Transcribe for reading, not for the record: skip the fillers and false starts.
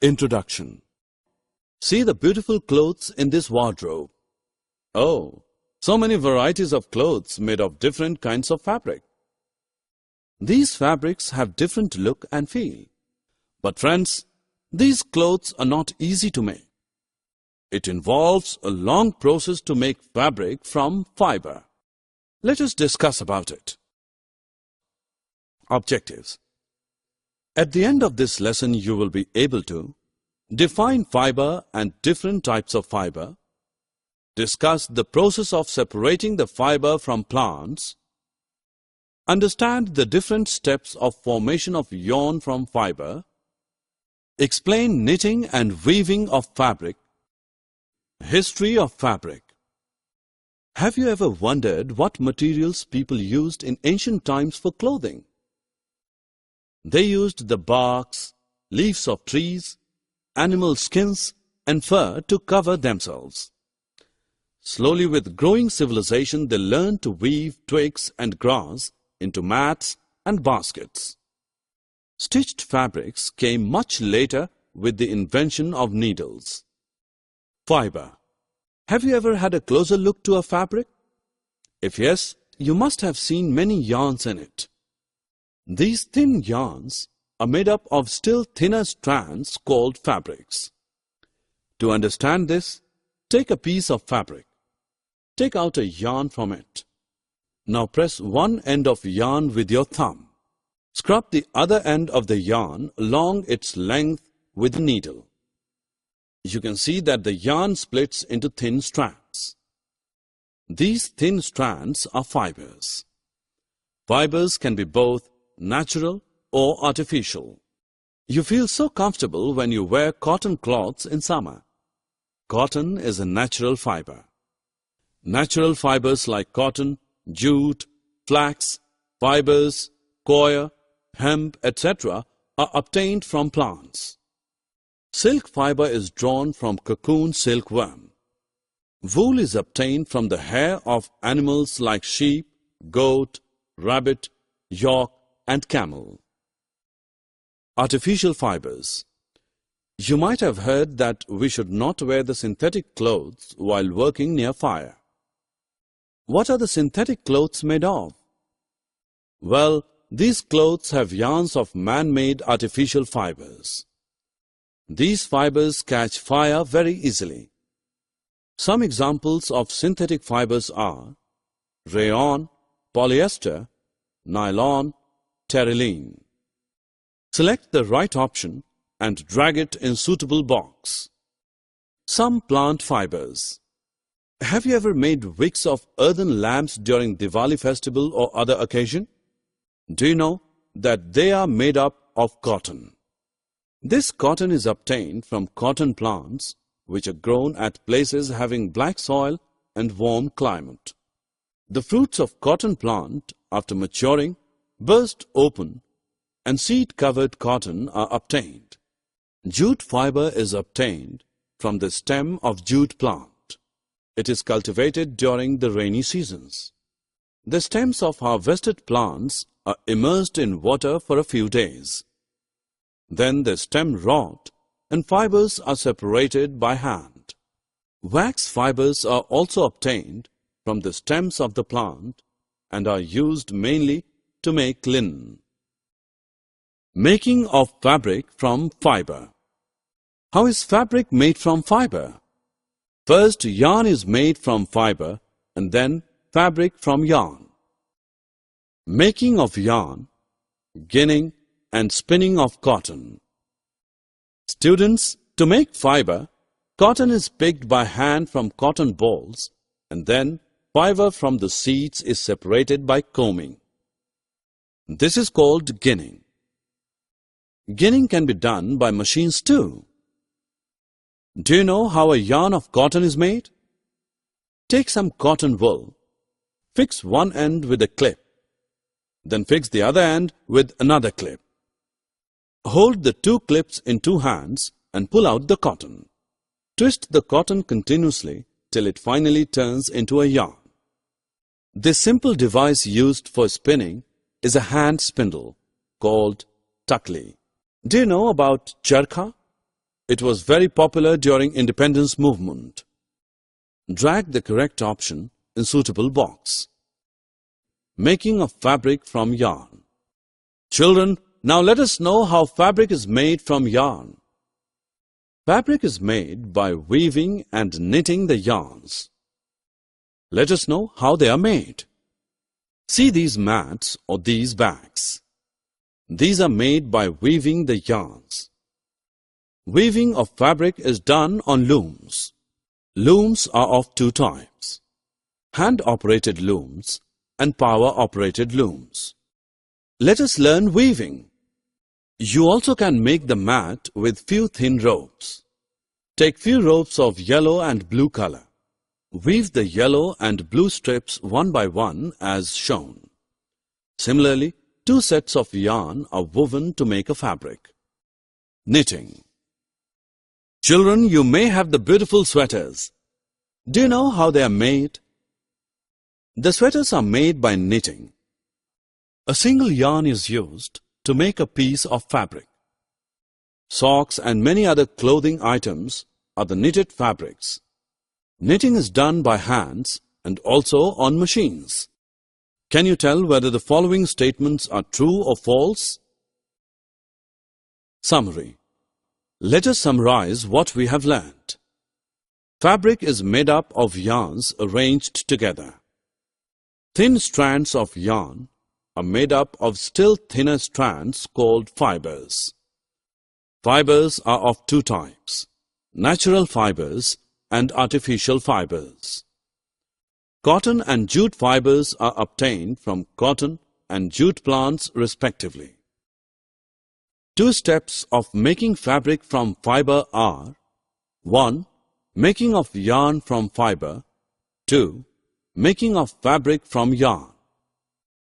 Introduction. See the beautiful clothes in this wardrobe. Oh, so many varieties of clothes made of different kinds of fabric. These fabrics have different look and feel. But friends, these clothes are not easy to make. It involves a long process to make fabric from fiber. Let us discuss about it. Objectives. At the end of this lesson, you will be able to define fiber and different types of fiber, discuss the process of separating the fiber from plants, understand the different steps of formation of yarn from fiber, explain knitting and weaving of fabric, history of fabric. Have you ever wondered what materials people used in ancient times for clothing? They used the barks, leaves of trees, animal skins and fur to cover themselves. Slowly, with growing civilization, they learned to weave twigs and grass into mats and baskets. Stitched fabrics came much later with the invention of needles. Fiber. Have you ever had a closer look to a fabric? If yes, you must have seen many yarns in it. These thin yarns are made up of still thinner strands called fabrics. To understand this, take a piece of fabric. Take out a yarn from it. Now press one end of yarn with your thumb. Scrub the other end of the yarn along its length with a needle. You can see that the yarn splits into thin strands. These thin strands are fibers. Fibers can be both natural or artificial. You feel so comfortable when you wear cotton cloths in summer. Cotton is a natural fiber. Natural fibers like cotton, jute, flax, fibers, coir, hemp, etc. are obtained from plants. Silk fiber is drawn from cocoon silkworm. Wool is obtained from the hair of animals like sheep, goat, rabbit, yak, and camel. Artificial fibers. You might have heard that we should not wear the synthetic clothes while working near fire. What are the synthetic clothes made of? Well, these clothes have yarns of man-made artificial fibers. These fibers catch fire very easily. Some examples of synthetic fibers are rayon, polyester, nylon, terylene. Select the right option and drag it in suitable box. Some plant fibers. Have you ever made wicks of earthen lamps during Diwali festival or other occasion? Do you know that they are made up of cotton? This cotton is obtained from cotton plants which are grown at places having black soil and warm climate. The fruits of cotton plant, after maturing, burst open and seed-covered cotton are obtained. Jute fiber is obtained from the stem of jute plant. It is cultivated during the rainy seasons. The stems of harvested plants are immersed in water for a few days. Then the stem rot and fibers are separated by hand. Wax fibers are also obtained from the stems of the plant and are used mainly to make linen. Making of fabric from fiber. How is fabric made from fiber? First, yarn is made from fiber and then fabric from yarn. Making of yarn, ginning and spinning of cotton. Students, to make fiber, cotton is picked by hand from cotton balls and then fiber from the seeds is separated by combing. This is called ginning. Ginning can be done by machines too. Do you know how a yarn of cotton is made? Take some cotton wool, fix one end with a clip, then fix the other end with another clip. Hold the two clips in two hands and pull out the cotton. Twist the cotton continuously till it finally turns into a yarn. This simple device used for spinning is a hand spindle called takli. Do you know about charkha? It was very popular during independence movement. Drag the correct option in suitable box. Making of fabric from yarn. Children, now let us know how fabric is made from yarn. Fabric is made by weaving and knitting the yarns. Let us know how they are made. See these mats or these bags. These are made by weaving the yarns. Weaving of fabric is done on looms. Looms are of two types: hand-operated looms and power-operated looms. Let us learn weaving. You also can make the mat with few thin ropes. Take few ropes of yellow and blue color. Weave the yellow and blue strips one by one as shown. Similarly, two sets of yarn are woven to make a fabric. Knitting. Children, you may have the beautiful sweaters. Do you know how they are made? The sweaters are made by knitting. A single yarn is used to make a piece of fabric. Socks and many other clothing items are the knitted fabrics. Knitting is done by hands and also on machines. Can you tell whether the following statements are true or false? Summary. Let us summarize what we have learnt. Fabric is made up of yarns arranged together. Thin strands of yarn are made up of still thinner strands called fibers. Fibers are of two types: natural fibers and artificial fibers. Cotton and jute fibers are obtained from cotton and jute plants respectively. Two steps of making fabric from fiber are: 1. Making of yarn from fiber. 2. Making of fabric from yarn.